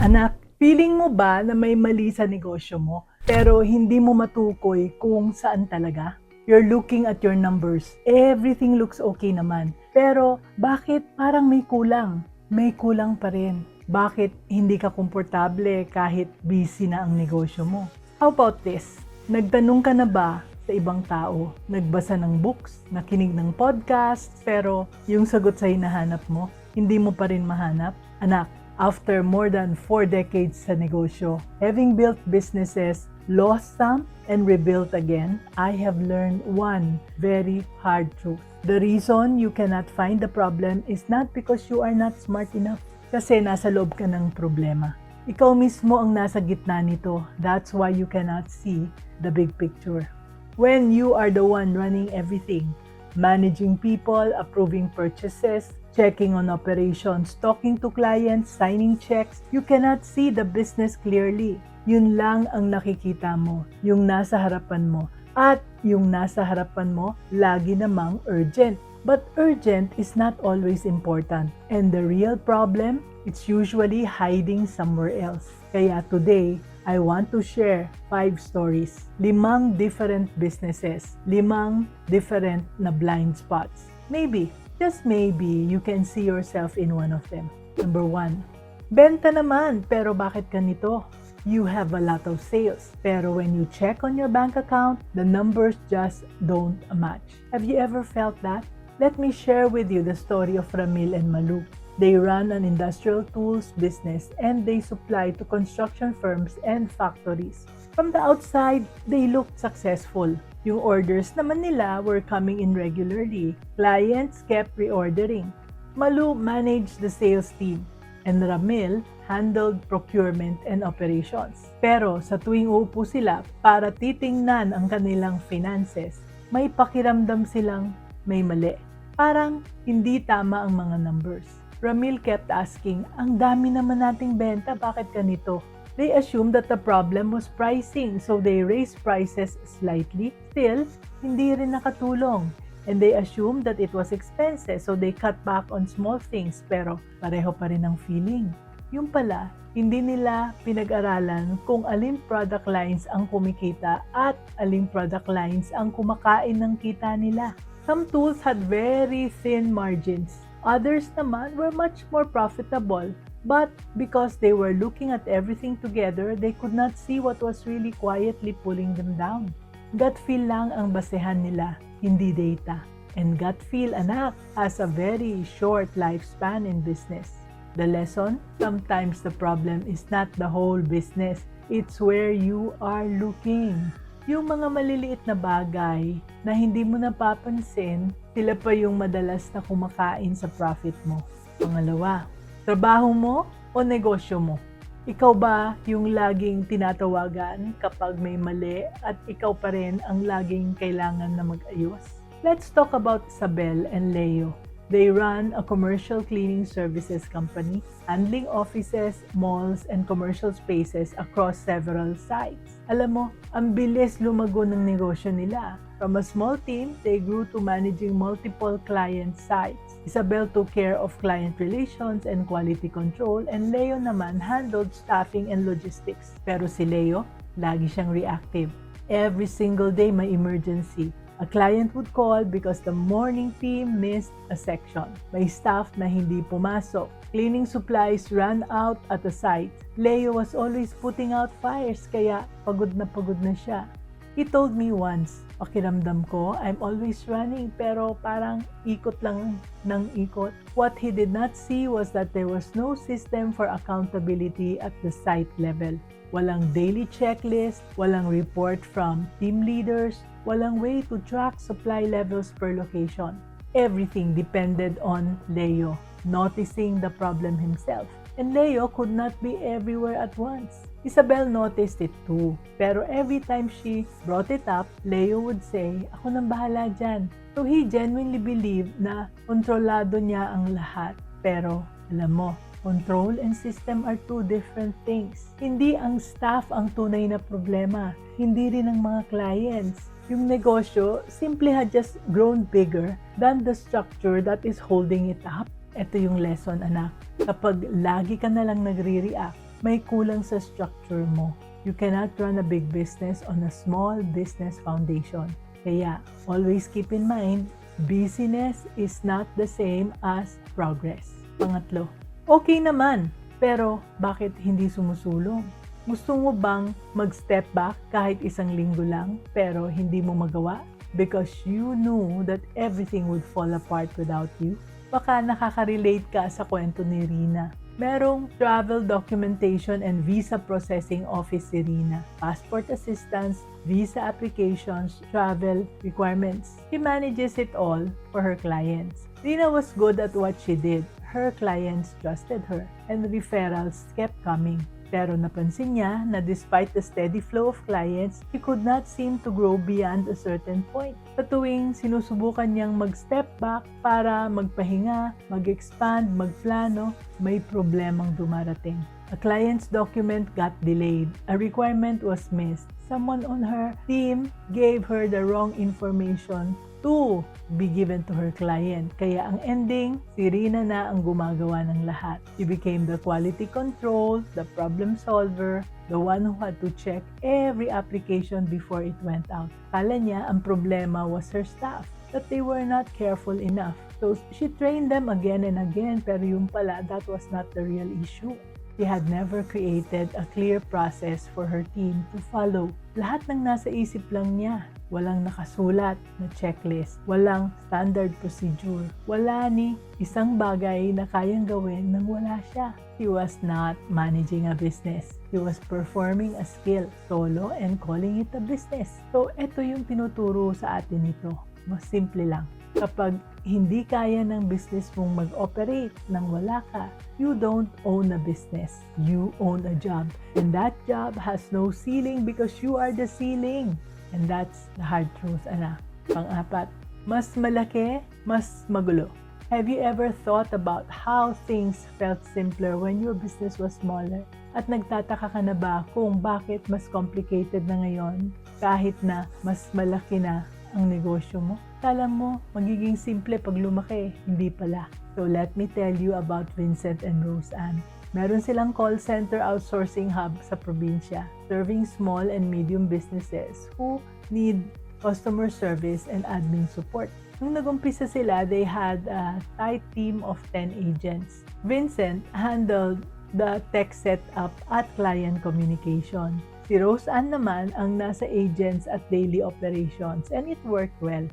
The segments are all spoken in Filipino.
Anak, feeling mo ba na may mali sa negosyo mo pero hindi mo matukoy kung saan talaga? You're looking at your numbers. Everything looks okay naman. Pero bakit parang may kulang? May kulang pa rin. Bakit hindi ka komportable kahit busy na ang negosyo mo? How about this? Nagtanong ka na ba sa ibang tao? Nagbasa ng books, nakinig ng podcast, pero yung sagot sa hinahanap mo, hindi mo pa rin mahanap? Anak, after more than 4 decades sa negosyo, having built businesses, lost some, and rebuilt again, I have learned one very hard truth. The reason you cannot find the problem is not because you are not smart enough, kasi nasa loob ka ng problema. Ikaw mismo ang nasa gitna nito. That's why you cannot see the big picture. When you are the one running everything, managing people, approving purchases, checking on operations, talking to clients, signing checks, you cannot see the business clearly. Yun lang ang nakikita mo, yung nasa harapan mo. At yung nasa harapan mo, lagi namang urgent. But urgent is not always important. And the real problem, it's usually hiding somewhere else. Kaya today, I want to share 5 stories. 5 different businesses. 5 different na blind spots. Maybe, just maybe, you can see yourself in one of them. Number 1, benta naman, pero bakit ganito? You have a lot of sales, pero when you check on your bank account, the numbers just don't match. Have you ever felt that? Let me share with you the story of Ramil and Malu. They run an industrial tools business and they supply to construction firms and factories. From the outside, they looked successful. Yung orders naman nila were coming in regularly. Clients kept reordering. Malu managed the sales team and Ramil handled procurement and operations. Pero sa tuwing uupo sila para titingnan ang kanilang finances, may pakiramdam silang may mali. Parang hindi tama ang mga numbers. Ramil kept asking, ang dami naman nating benta, bakit ganito? They assumed that the problem was pricing, so they raised prices slightly. Still, hindi rin nakatulong. And they assumed that it was expenses, so they cut back on small things, pero pareho pa rin ang feeling. Yung pala, hindi nila pinag-aralan kung aling product lines ang kumikita at aling product lines ang kumakain ng kita nila. Some tools had very thin margins. Others naman were much more profitable, but because they were looking at everything together, they could not see what was really quietly pulling them down. Gut feel lang ang basehan nila, hindi data. And gut feel, anak, has a very short lifespan in business. The lesson? Sometimes the problem is not the whole business. It's where you are looking. Yung mga maliliit na bagay na hindi mo napapansin, sila pa yung madalas na kumakain sa profit mo. Pangalawa, trabaho mo o negosyo mo? Ikaw ba yung laging tinatawagan kapag may mali at ikaw pa rin ang laging kailangan na mag-ayos? Let's talk about Isabel and Leo. They run a commercial cleaning services company, handling offices, malls, and commercial spaces across several sites. Alam mo, ang bilis lumago ng negosyo nila. From a small team, they grew to managing multiple client sites. Isabel took care of client relations and quality control, and Leo naman handled staffing and logistics. Pero si Leo, lagi siyang reactive. Every single day may emergency. A client would call because the morning team missed a section. May staff na hindi pumasok. Cleaning supplies ran out at the site. Leo was always putting out fires kaya pagod na siya. He told me once, pakiramdam ko, I'm always running pero parang ikot lang ng ikot. What he did not see was that there was no system for accountability at the site level. Walang daily checklist, walang report from team leaders, walang way to track supply levels per location. Everything depended on Leo, noticing the problem himself. And Leo could not be everywhere at once. Isabel noticed it too. Pero every time she brought it up, Leo would say, ako nang bahala dyan. So he genuinely believed na kontrolado niya ang lahat. Pero alam mo, control and system are two different things. Hindi ang staff ang tunay na problema. Hindi rin ang mga clients. Yung negosyo simply had just grown bigger than the structure that is holding it up. Ito yung lesson, anak. Kapag lagi ka na lang nagre-react, may kulang sa structure mo. You cannot run a big business on a small business foundation. Kaya, always keep in mind, busyness is not the same as progress. Pangatlo, okay naman, pero bakit hindi sumusulong? Gusto mo bang mag-step back kahit isang linggo lang, pero hindi mo magawa? Because you knew that everything would fall apart without you? Baka nakaka-relate ka sa kwento ni Rina. Merong travel documentation and visa processing office si Rina, passport assistance, visa applications, travel requirements. She manages it all for her clients. Rina was good at what she did. Her clients trusted her and referrals kept coming. Pero napansin niya na despite the steady flow of clients, she could not seem to grow beyond a certain point. Sa tuwing sinusubukan niyang mag-step back para magpahinga, mag-expand, magplano, may problemang dumarating. A client's document got delayed. A requirement was missed. Someone on her team gave her the wrong information to be given to her client. Kaya ang ending, si Rina na ang gumagawa ng lahat. She became the quality control, the problem solver, the one who had to check every application before it went out. Kala niya ang problema was her staff, that they were not careful enough. So she trained them again and again, pero yung pala, that was not the real issue. She had never created a clear process for her team to follow. Lahat ng nasa isip lang niya. Walang nakasulat na checklist. Walang standard procedure. Wala ni isang bagay na kayang gawin nang wala siya. She was not managing a business. She was performing a skill solo and calling it a business. So, ito yung tinuturo sa atin nito. Mas simple lang. Kapag hindi kaya ng business mong mag-operate nang wala ka, you don't own a business. You own a job. And that job has no ceiling because you are the ceiling. And that's the hard truth, anak. Pang-apat, mas malaki, mas magulo. Have you ever thought about how things felt simpler when your business was smaller? At nagtataka ka na ba kung bakit mas complicated na ngayon kahit na mas malaki na ang negosyo mo? Kala mo, magiging simple pag lumaki. Hindi pala. So let me tell you about Vincent and Roseanne. Meron silang call center outsourcing hub sa probinsya, serving small and medium businesses who need customer service and admin support. Nung nag-umpisa sila, they had a tight team of 10 agents. Vincent handled the tech setup at client communication. Si Roseanne naman ang nasa agents at daily operations, and it worked well.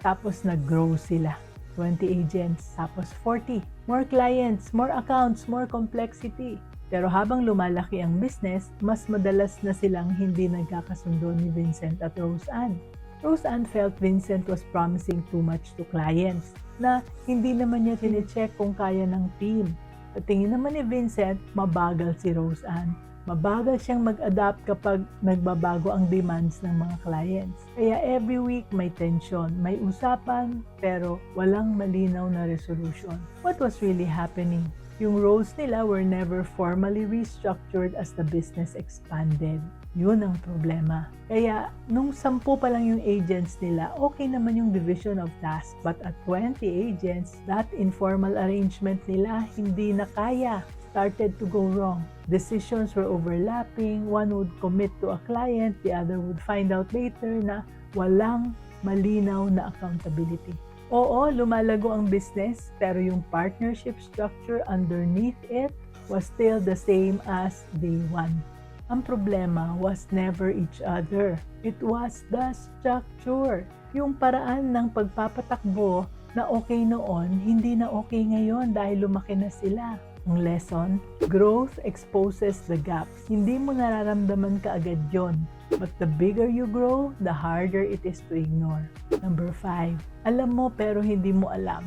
Tapos nag-grow sila. 20 agents, tapos 40. More clients, more accounts, more complexity. Pero habang lumalaki ang business, mas madalas na silang hindi nagkakasundo ni Vincent at Roseanne. Roseanne felt Vincent was promising too much to clients, na hindi naman niya tine-check kung kaya ng team. Sa tingin naman ni Vincent, mabagal si Roseanne. Mabagal siyang mag-adapt kapag nagbabago ang demands ng mga clients. Kaya every week may tension, may usapan, pero walang malinaw na resolution. What was really happening? Yung roles nila were never formally restructured as the business expanded. Yun ang problema. Kaya nung 10 pa lang yung agents nila, okay naman yung division of tasks. But at 20 agents, that informal arrangement nila hindi na kaya. Started to go wrong. Decisions were overlapping. One would commit to a client, the other would find out later na walang malinaw na accountability. Oo, lumalago ang business, pero yung partnership structure underneath it was still the same as day one. Ang problema was never each other. It was the structure. Yung paraan ng pagpapatakbo na okay noon, hindi na okay ngayon dahil lumaki na sila. Ang lesson, growth exposes the gaps. Hindi mo nararamdaman kaagad yon. But the bigger you grow, the harder it is to ignore. Number 5, alam mo pero hindi mo alam.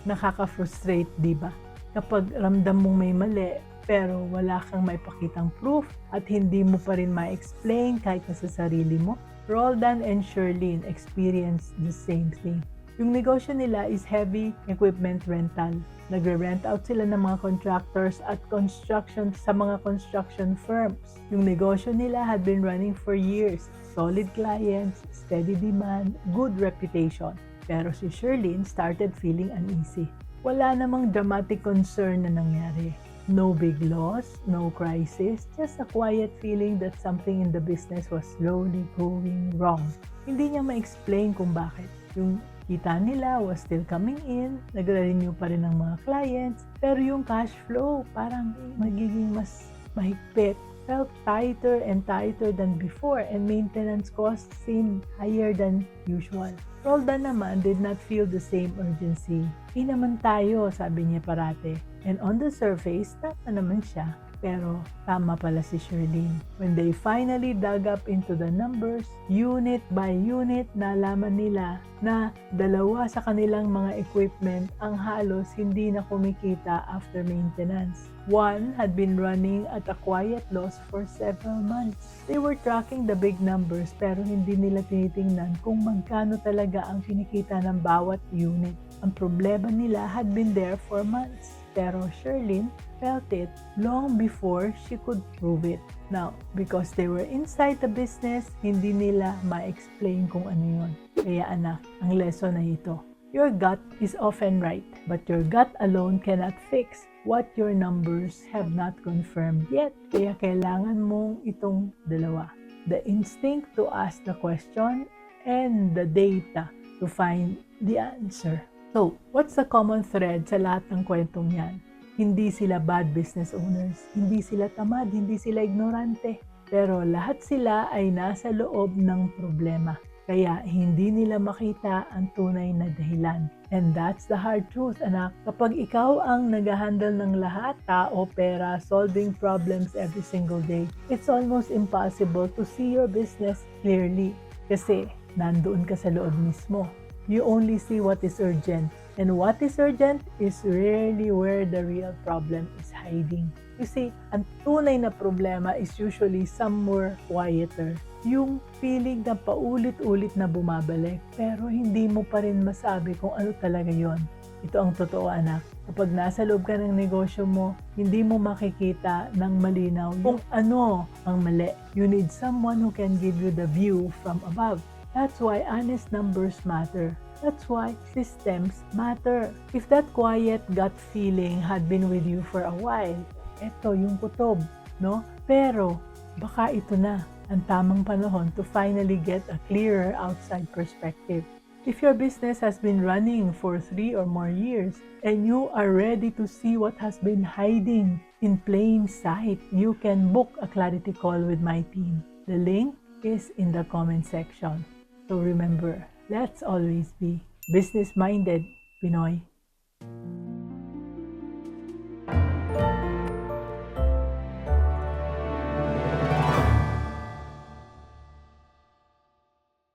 Nakaka-frustrate, di ba? Kapag ramdam mong may mali, pero wala kang may pakitang proof at hindi mo pa rin ma-explain kahit na sa sarili mo. Roldan and Sherlyn experienced the same thing. Yung negosyo nila is heavy equipment rental. Nagre-rent out sila ng mga contractors at construction sa mga construction firms. Yung negosyo nila had been running for years. Solid clients, steady demand, good reputation. Pero si Sherlyn started feeling uneasy. Wala namang dramatic concern na nangyari. No big loss, no crisis, just a quiet feeling that something in the business was slowly going wrong. Hindi niya ma-explain kung bakit. Yung kita nila was still coming in, nagre-renew pa rin ng mga clients, pero yung cash flow parang magiging mas mahigpit. Felt tighter and tighter than before, and maintenance costs seemed higher than usual. Roldan naman did not feel the same urgency. Naman tayo, sabi niya parate. And on the surface, tama naman siya. Pero tama pala si Shirlene. When they finally dug up into the numbers, unit by unit, nalaman nila na dalawa sa kanilang mga equipment ang halos hindi na kumikita after maintenance. One had been running at a quiet loss for several months. They were tracking the big numbers pero hindi nila tinitingnan kung magkano talaga ang kinikita ng bawat unit. Ang problema nila had been there for months. Pero Shirlene felt it long before she could prove it. Now, because they were inside the business, hindi nila ma-explain kung ano yun. Kaya anak, ang lesson na ito. Your gut is often right, but your gut alone cannot fix what your numbers have not confirmed yet. Kaya kailangan mong itong dalawa. The instinct to ask the question and the data to find the answer. So, what's the common thread sa lahat ng kwentong yan? Hindi sila bad business owners, hindi sila tamad, hindi sila ignorante. Pero lahat sila ay nasa loob ng problema. Kaya hindi nila makita ang tunay na dahilan. And that's the hard truth, anak. Kapag ikaw ang nag-handle ng lahat, tao, pera, solving problems every single day, it's almost impossible to see your business clearly. Kasi nandoon ka sa loob mismo. You only see what is urgent. And what is urgent is rarely where the real problem is hiding. You see, ang tunay na problema is usually somewhere quieter. Yung feeling na paulit-ulit na bumabalik, pero hindi mo pa rin masabi kung ano talaga yon. Ito ang totoo, anak. Kapag nasa loob ka ng negosyo mo, hindi mo makikita ng malinaw kung ano ang mali. You need someone who can give you the view from above. That's why honest numbers matter. That's why systems matter. If that quiet gut feeling had been with you for a while, eto yung kutob, no? Pero baka ito na ang tamang panahon to finally get a clearer outside perspective. If your business has been running for 3 or more years and you are ready to see what has been hiding in plain sight, you can book a clarity call with my team. The link is in the comment section. So remember, let's always be business-minded, Pinoy.